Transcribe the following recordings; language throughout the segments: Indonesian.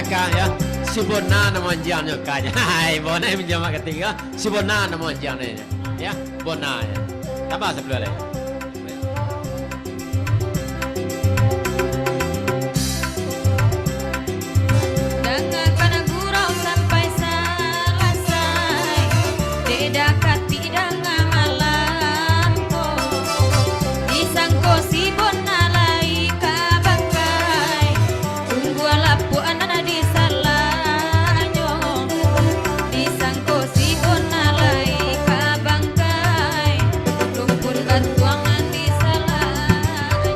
Kang ya, si Bona nama anjangnya kaya. Hai, Bona yang menjama ketiga, si Bona nama anjangnya ya, Bona ya. Apa sebelum lagi? Dengan pada gurau sampai selesai, dedakat tidak ngamalan ko, disangko si Bona lai kabakai, tunggu alapu anak di salanyo, disangko si Bona lai kabangkai, rumpun batuangan di salanyo,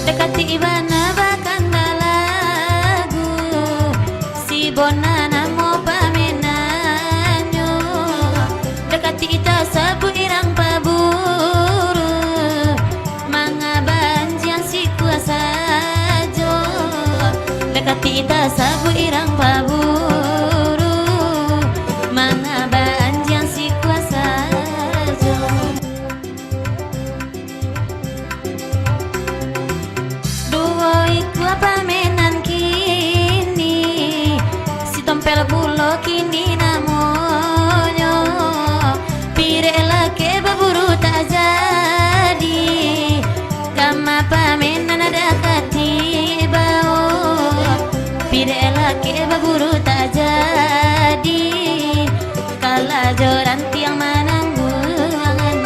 dekati ibana bahkan lagu si Bona namo pamenanyo, dekati ita sabu irang paburu manga banjian si kuasa jo, dekati ita sabu irang paburu manga banjian si kuasa jo. Duo iku apa menan kini, si tompel bulo kini namonyo, pirela ke baburu tak jadi, kama pamenan ada katibao, pirela ke baburu tak jadi, kala joran tiang mananggulangan.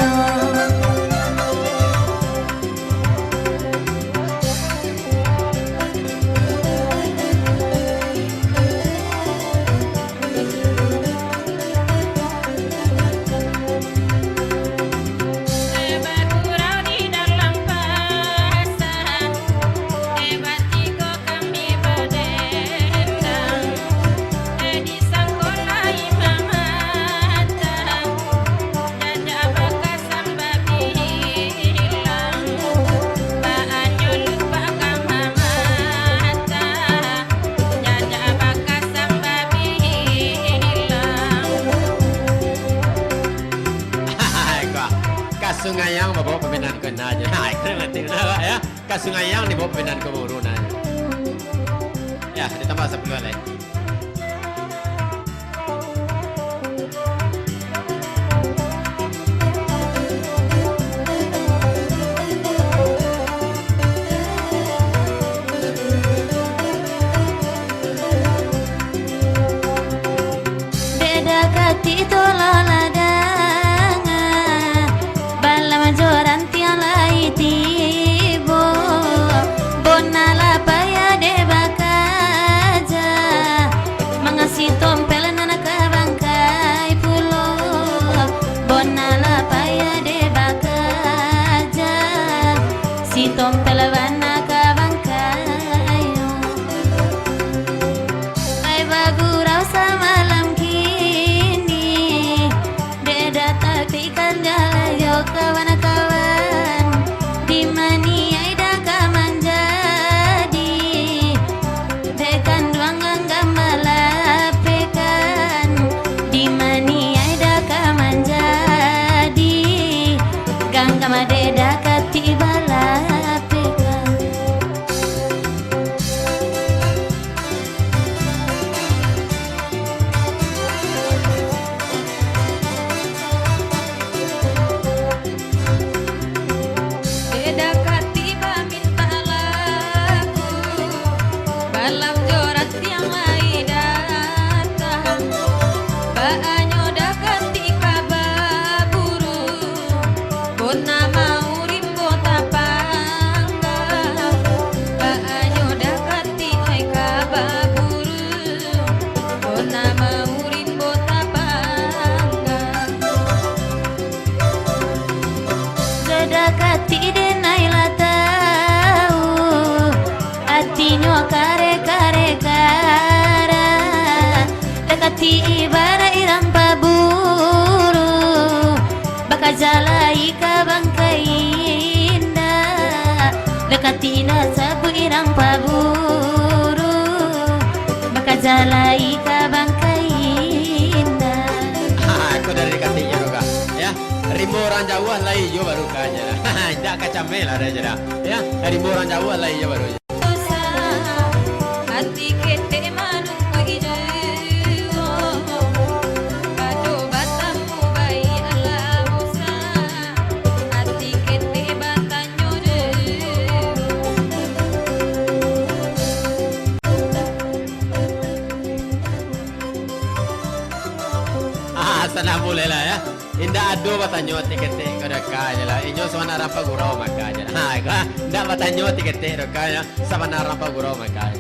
Hebat gurau di dalam pasar, hebat tigo kami berdendang, di sangkolai mamata, jajah bakasan babi hilang, baanyo lupa kamamata, jajah bakasan babi hilang. Hai kok, kasungayang bawa peminan ke nanya. Hai, keren nanti ya. Kasungayang di bawah peminan ke buru nanya. Ya, ditambah sebelum lagi. Dedakati tololadangan, balam joran tiang lai tibo, Bona lapaya debakaja, mengasih tompel nana kabangkai pulo, Bona lapaya debakaja, si tompel wana kabangkai. Ai bagurau samalam kini, deda taktikan jalayo kawan-kawan, di mani ai daka manjadi, dekan duangan gamalapekan, di mani ai daka manjadi, ganggama deda katibalapekan. Dedakati minta lagu, balam jorat yang lain datang, baanyo dakati kababuru, Bona mau bara irang paburu bakajalai ka bangkai indah dekatina sabu irang paburu bakajalai ka bangkai indah. Aku dari dekatinya juga ya. Rimbo orang Jawa lai yo baru kanya lah. Tidak kacamel ada aja dah. Ya, rimbo orang Jawa lai yo baru. Hati kete manungku ijo kado batamu bayi ala musa hati kete batanyo Sana boleh lah ya. Indah ado batanyo tikete kada kaya lah. Inyo sama rampa gurau makanya. Ha, indah batanyo tikete kaya sama rampa gurau makanya.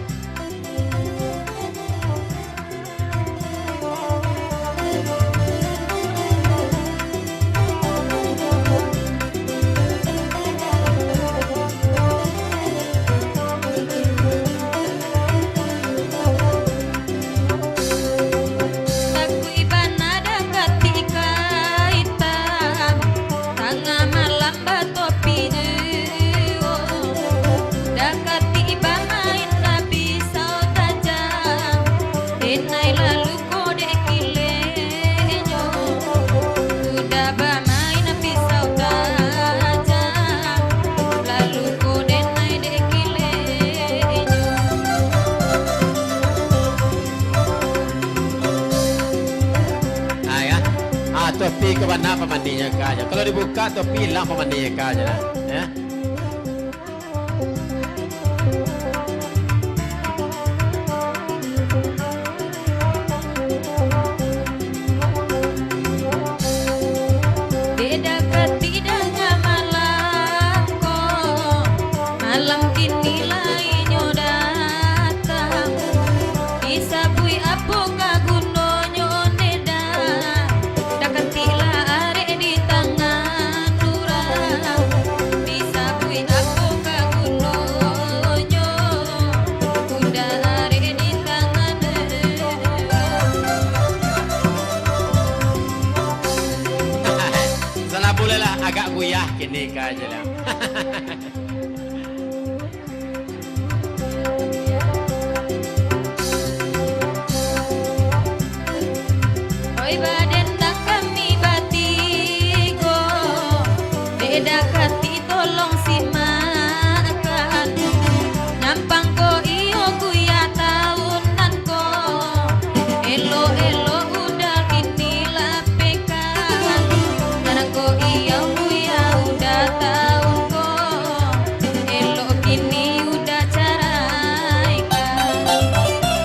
Topi ke mana pemandinya aja. Kalau dibuka topi hilang pemandinya aja lah. Ya. beda ketidaknya malam kok malam kini lainnya datang disabui apa kagunonyo neda dakatila are di tangan durang disabui apa kagunonyo udah are di tangan Salah boleh lah agak guyah kini aja lah. Oi baden tak kami batigo beda kati tolong simakan nyampang ko iyo kuya tahunan ko elo elo udah kini lapekan karena ko iyo kuya udah tahu ko elo kini udah caraikan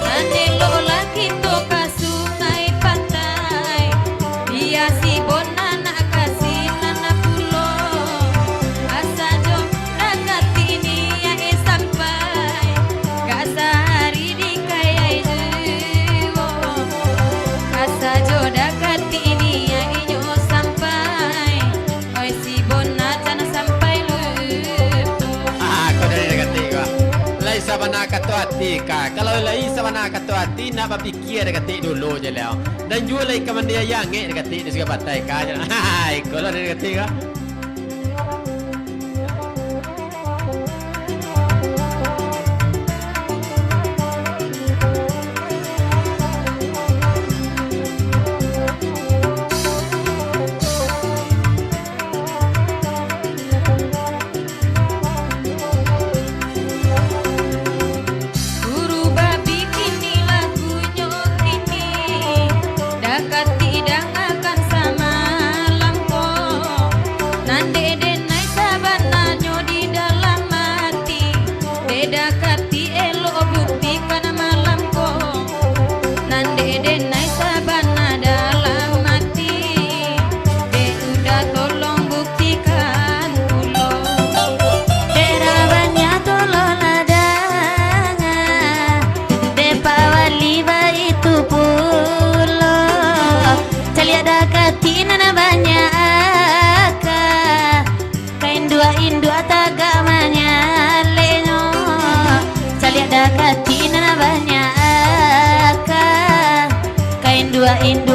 dan elo lagi to kasungai pantai dia si bonana kasih nana pulo asa jo dagat ini ya sampai gak sehari di kaya jiwo asa jo dagat ini ya inyo sampai oi si bonana sampai luto Aku dari dekat tiga. Lai sabana katu hati ka. Kalau lai sabana katu hati nak berfikir dekat tik dulu je lah. Dan juga lai kemandia yang dekat tik di segala batai ka je lah. Hai, kalau dari dekat tiga. Guru babi kini lagunya kini dakat tidak akan sama lampo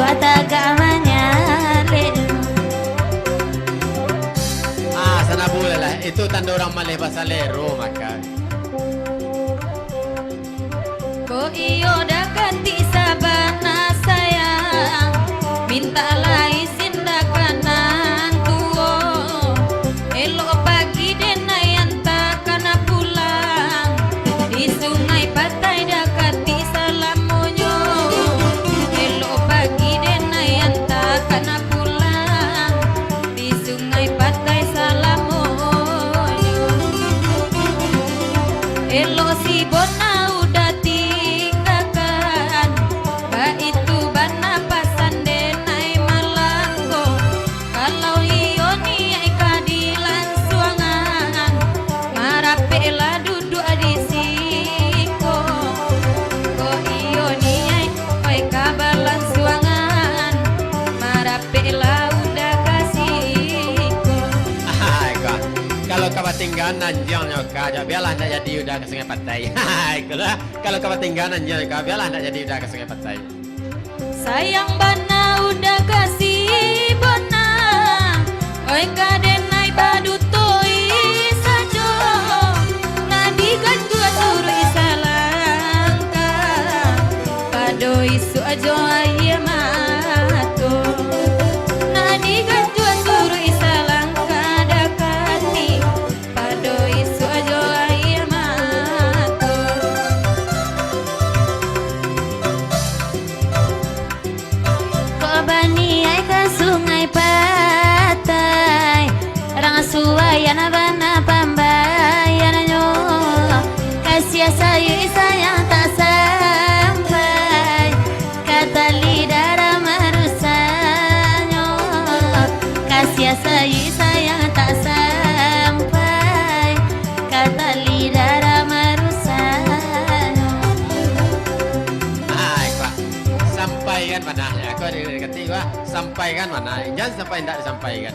atagamanya Sana boleh lah. Itu tanda orang Malay bahasa Lero maka. Ko iyo dakati sabana sayang mintalah izin dakanan tuo elok pagi denayan takana pulang di sungai Patai dakati salamonyo elok pagi denayan takana pulang di sungai Patai salamonyo elok si bona Tinggal nanjang nyoka, biarlah nak jadi udah ke Sungai Patai. Kalau kau tinggal nanjang nyoka, biarlah nak jadi udah ke Sungai Patai. Sayang bana udah kasih bona, oi kadenai badu toi sajo, nadi gajua suri salangka, pado isu ajo aye mato, nadi gajua suri salangka dakati. Sungai Patai Rangsuayan bana pambayananyo kasih sayang tak sampai kata lidah marusanyo kasih sayang tak sampai kata lidah marusanyo sampaikan mana? Aku ada kata gua sampaikan mana? Jangan sampai tidak disampaikan.